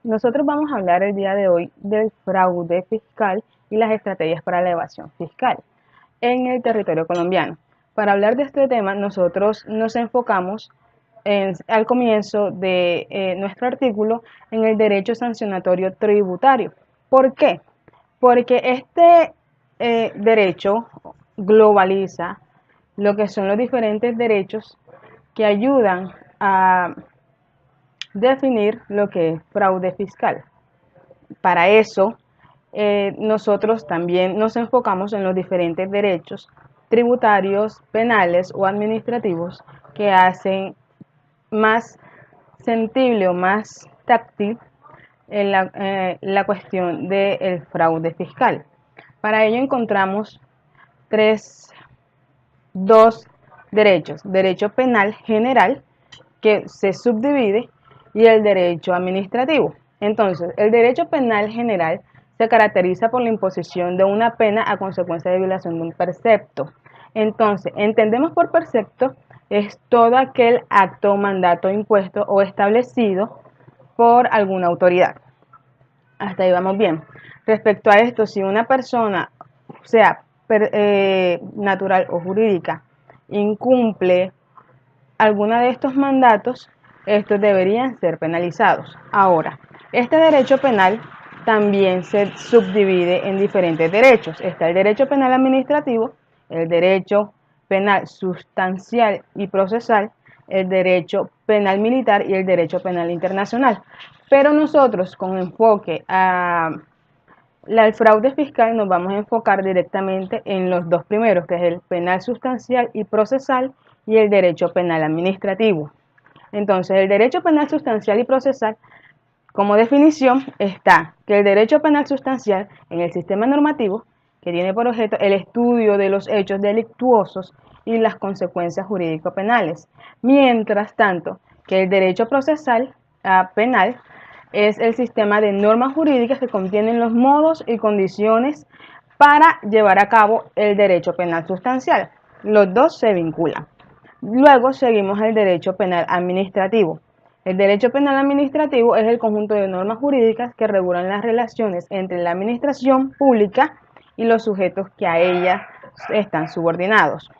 Nosotros vamos a hablar el día de hoy del fraude fiscal y las estrategias para la evasión fiscal en el territorio colombiano. Para hablar de este tema, nosotros nos enfocamos al comienzo de nuestro artículo en el derecho sancionatorio tributario. ¿Por qué? Porque este derecho globaliza lo que son los diferentes derechos que ayudan a definir lo que es fraude fiscal. Para eso, nosotros también nos enfocamos en los diferentes derechos tributarios, penales o administrativos que hacen más sensible o más táctil en la cuestión del fraude fiscal. Para ello encontramos dos derechos: derecho penal general, que se subdivide, y el derecho administrativo. Entonces, el derecho penal general se caracteriza por la imposición de una pena a consecuencia de violación de un precepto. Entonces, entendemos por precepto es todo aquel acto, mandato, impuesto o establecido por alguna autoridad. Hasta ahí vamos bien. Respecto a esto, si una persona, sea natural o jurídica, incumple alguna de estos mandatos, estos deberían ser penalizados. Ahora, este derecho penal también se subdivide en diferentes derechos. Está el derecho penal administrativo, el derecho penal sustancial y procesal, el derecho penal militar y el derecho penal internacional. Pero nosotros, con enfoque al fraude fiscal, nos vamos a enfocar directamente en los dos primeros, que es el penal sustancial y procesal y el derecho penal administrativo. Entonces, el derecho penal sustancial y procesal, como definición, está que el derecho penal sustancial en el sistema normativo, que tiene por objeto el estudio de los hechos delictuosos y las consecuencias jurídico-penales. Mientras tanto, que el derecho procesal penal es el sistema de normas jurídicas que contienen los modos y condiciones para llevar a cabo el derecho penal sustancial. Los dos se vinculan. Luego seguimos al derecho penal administrativo. El derecho penal administrativo es el conjunto de normas jurídicas que regulan las relaciones entre la administración pública y los sujetos que a ella están subordinados.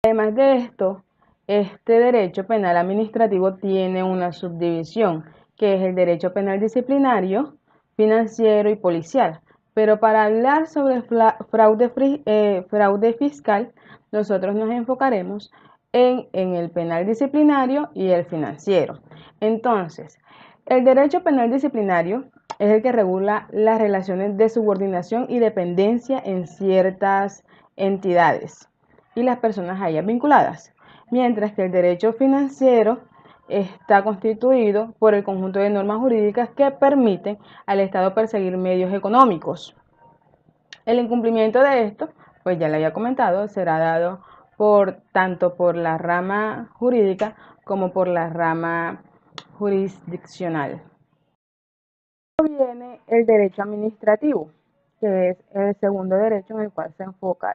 Además de esto, este derecho penal administrativo tiene una subdivisión, que es el derecho penal disciplinario, financiero y policial. Pero para hablar sobre fraude fiscal, nosotros nos enfocaremos en el penal disciplinario y el financiero. Entonces, el derecho penal disciplinario es el que regula las relaciones de subordinación y dependencia en ciertas entidades y las personas a ellas vinculadas, mientras que el derecho financiero está constituido por el conjunto de normas jurídicas que permiten al Estado perseguir medios económicos. El incumplimiento de esto, pues ya le había comentado, será dado tanto por la rama jurídica como por la rama jurisdiccional. Viene el derecho administrativo, que es el segundo derecho en el cual se enfoca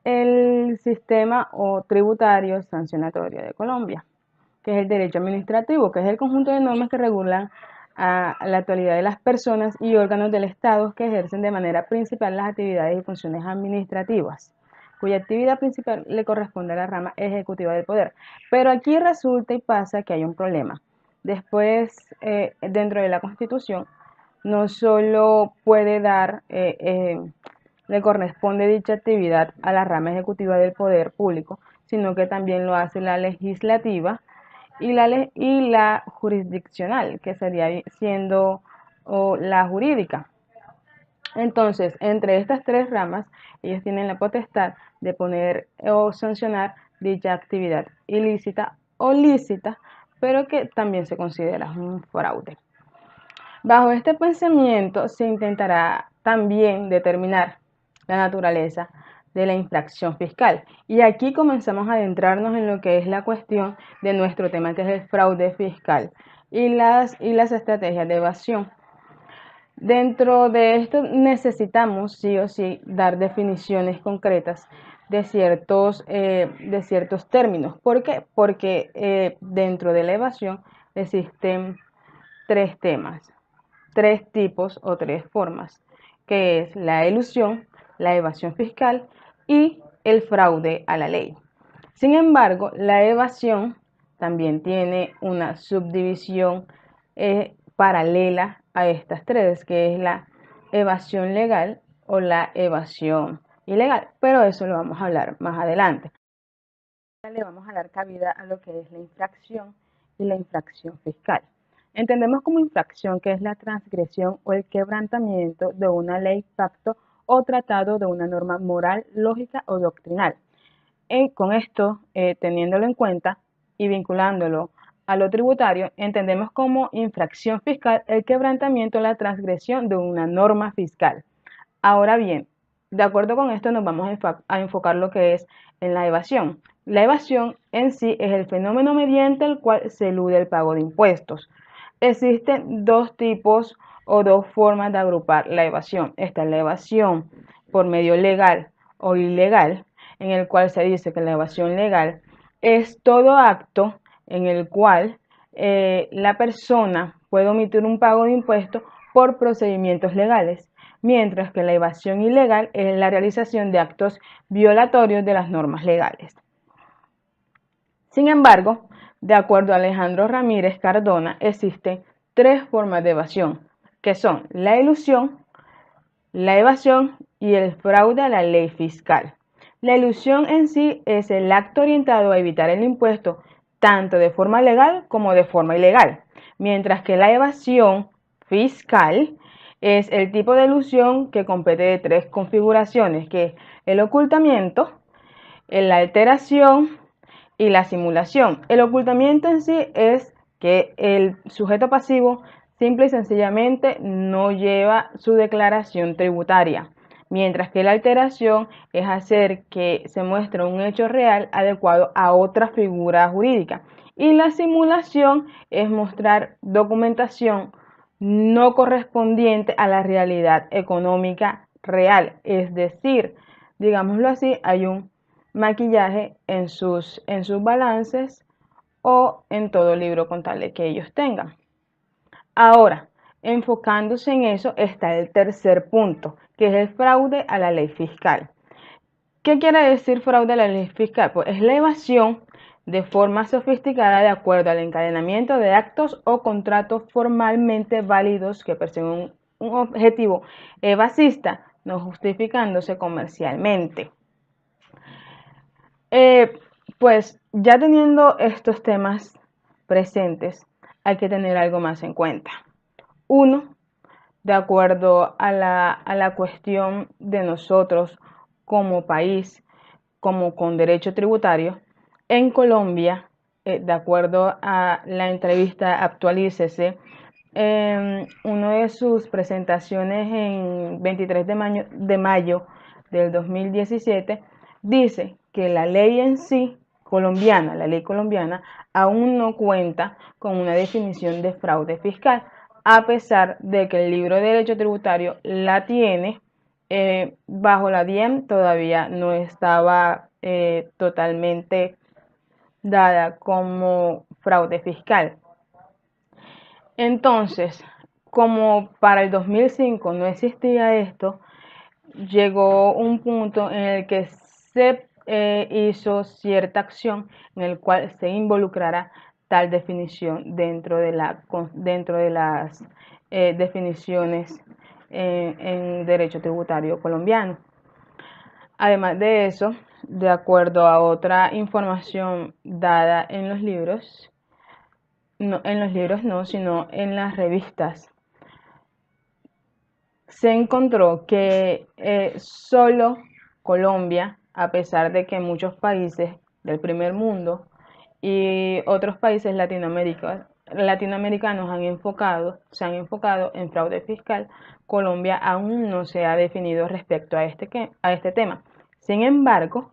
el sistema o tributario sancionatorio de Colombia, que es el derecho administrativo, que es el conjunto de normas que regulan a la actualidad de las personas y órganos del Estado que ejercen de manera principal las actividades y funciones administrativas, cuya actividad principal le corresponde a la rama ejecutiva del poder. Pero aquí resulta y pasa que hay un problema. Después, dentro de la Constitución, no solo puede le corresponde dicha actividad a la rama ejecutiva del poder público, sino que también lo hace la legislativa y la jurisdiccional, que sería siendo la jurídica. Entonces, entre estas tres ramas, ellos tienen la potestad de poner o sancionar dicha actividad ilícita o lícita, pero que también se considera un fraude. Bajo este pensamiento se intentará también determinar la naturaleza de la infracción fiscal. Y aquí comenzamos a adentrarnos en lo que es la cuestión de nuestro tema, que es el fraude fiscal y las estrategias de evasión. Dentro de esto necesitamos sí o sí dar definiciones concretas de ciertos términos. ¿Por qué? Porque dentro de la evasión existen tres temas, tres tipos o tres formas, que es la elusión, la evasión fiscal y el fraude a la ley. Sin embargo, la evasión también tiene una subdivisión paralela a estas tres, que es la evasión legal o la evasión ilegal, pero eso lo vamos a hablar más adelante. Le vamos a dar cabida a lo que es la infracción y la infracción fiscal. Entendemos como infracción que es la transgresión o el quebrantamiento de una ley, pacto o tratado de una norma moral, lógica o doctrinal. Con esto, teniéndolo en cuenta y vinculándolo a lo tributario, entendemos como infracción fiscal el quebrantamiento o la transgresión de una norma fiscal. Ahora bien, de acuerdo con esto nos vamos a enfocar lo que es en la evasión. La evasión en sí es el fenómeno mediante el cual se elude el pago de impuestos. Existen dos tipos o dos formas de agrupar la evasión. Esta es la evasión por medio legal o ilegal, en el cual se dice que la evasión legal es todo acto en el cual la persona puede omitir un pago de impuestos por procedimientos legales, mientras que la evasión ilegal es la realización de actos violatorios de las normas legales. Sin embargo, de acuerdo a Alejandro Ramírez Cardona, existen tres formas de evasión, que son la ilusión, la evasión y el fraude a la ley fiscal. La ilusión en sí es el acto orientado a evitar el impuesto tanto de forma legal como de forma ilegal, mientras que la evasión fiscal es el tipo de ilusión que compete de tres configuraciones, que es el ocultamiento, la alteración y la simulación. El ocultamiento en sí es que el sujeto pasivo simple y sencillamente no lleva su declaración tributaria, mientras que la alteración es hacer que se muestre un hecho real adecuado a otra figura jurídica. Y la simulación es mostrar documentación no correspondiente a la realidad económica real. Es decir, digámoslo así, hay un maquillaje en sus balances o en todo libro contable que ellos tengan. Ahora, enfocándose en eso está el tercer punto, que es el fraude a la ley fiscal. ¿Qué quiere decir fraude a la ley fiscal? Pues es la evasión de forma sofisticada de acuerdo al encadenamiento de actos o contratos formalmente válidos que persiguen un objetivo evasista, no justificándose comercialmente. Pues ya teniendo estos temas presentes, hay que tener algo más en cuenta. Uno, de acuerdo a la cuestión de nosotros como país, como con derecho tributario, en Colombia, de acuerdo a la entrevista Actualícese, una de sus presentaciones en 23 de mayo del 2017, dice que la ley en sí colombiana, la ley colombiana, aún no cuenta con una definición de fraude fiscal, a pesar de que el libro de Derecho Tributario la tiene. Bajo la DIEM todavía no estaba totalmente dada como fraude fiscal. Entonces, como para el 2005 no existía esto, llegó un punto en el que se hizo cierta acción en el cual se involucrará tal definición dentro de las definiciones en derecho tributario colombiano. Además de eso, de acuerdo a otra información dada en los libros, no en los libros no, sino en las revistas, se encontró que solo Colombia, a pesar de que muchos países del primer mundo y otros países latinoamericanos se han enfocado en fraude fiscal, Colombia aún no se ha definido respecto a este tema. Sin embargo,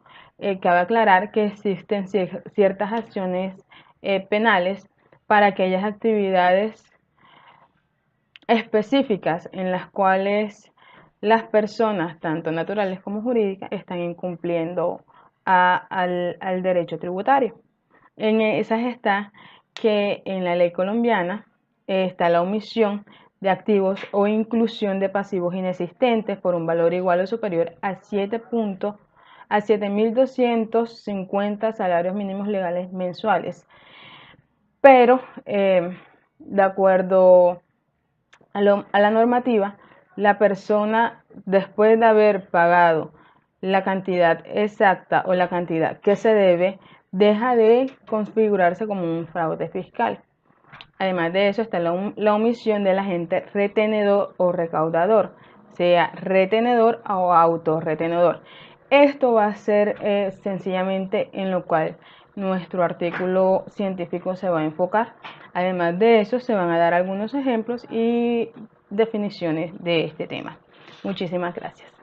cabe aclarar que existen ciertas acciones penales para aquellas actividades específicas en las cuales las personas, tanto naturales como jurídicas, están incumpliendo al derecho tributario. En esas está que en la ley colombiana está la omisión de activos o inclusión de pasivos inexistentes por un valor igual o superior a 7.250 salarios mínimos legales mensuales. Pero, de acuerdo a la normativa, la persona, después de haber pagado la cantidad exacta o la cantidad que se debe, deja de configurarse como un fraude fiscal. Además de eso está la omisión del agente retenedor o recaudador, sea retenedor o autorretenedor. Esto va a ser sencillamente en lo cual nuestro artículo científico se va a enfocar. Además de eso, se van a dar algunos ejemplos y definiciones de este tema. Muchísimas gracias.